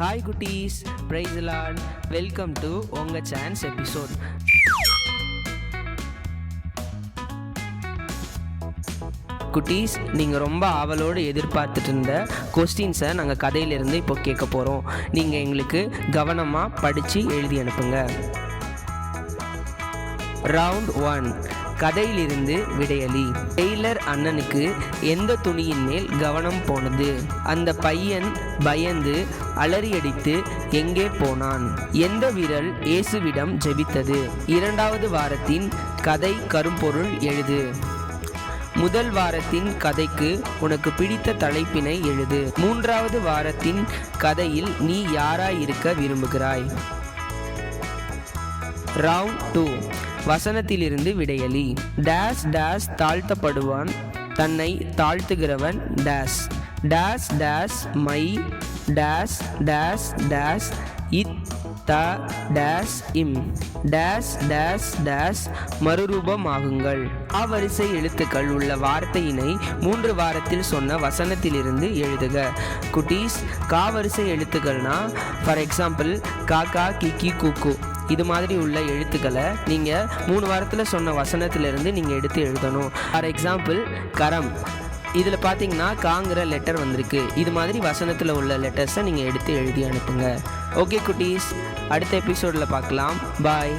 Hi குட்டீஸ், price Lord. Welcome to உங்கள் chance episode. குட்டீஸ், நீங்கள் ரொம்ப ஆவலோடு எதிர்பார்த்துட்டு இருந்த கொஸ்டின்ஸை நாங்கள் கதையிலிருந்து இப்போ கேட்க போகிறோம். நீங்கள் எங்களுக்கு கவனமாக படித்து எழுதி அனுப்புங்க. ரவுண்ட் 1, கதையிலிருந்து விடையளி. டெய்லர் அண்ணனுக்கு எந்த துணியின் மேல் கவனம் போனது? அந்த பையன் பயந்து அலறியடித்து எங்கே போனான்? எந்த விரல் இயேசுவிடம் ஜெபித்தது? 2வது வாரத்தின் கதை கரும்பொருள் எழுது. முதல் வாரத்தின் கதைக்கு உனக்கு பிடித்த தலைப்பினை எழுது. 3வது வாரத்தின் கதையில் நீ யாராயிருக்க விரும்புகிறாய்? ரவுண்ட் 2, வசனத்திலிருந்து விடையளி. டேஸ் டேஸ் தாழ்த்தப்படுவான், தன்னை தாழ்த்துகிறவன் டேஸ். டேஸ் டேஸ் மை டேஸ் டேஸ் டேஸ் இத் த டேஸ் இம். டேஸ் டேஸ் டேஸ் மறுரூபமாகுங்கள். வரிசை எழுத்துக்கள் உள்ள வார்த்தையினை 3 வாரத்தில் சொன்ன வசனத்திலிருந்து எழுதுக. குட்டீஸ், காவரிசை எழுத்துக்கள்னா ஃபார் எக்ஸாம்பிள் காக்கா, கிக்கி, கூக்கு, இது மாதிரி உள்ள எழுத்துக்களை நீங்கள் 3 வாரத்தில் சொன்ன வசனத்திலிருந்து நீங்கள் எடுத்து எழுதணும். ஃபார் எக்ஸாம்பிள் கரம், இதில் பார்த்தீங்கன்னா காங்கிற லெட்டர் வந்திருக்கு. இது மாதிரி வசனத்தில் உள்ள லெட்டர்ஸை நீங்கள் எடுத்து எழுதி அனுப்புங்க. ஓகே குட்டீஸ், அடுத்த எபிசோடில் பார்க்கலாம். பாய்.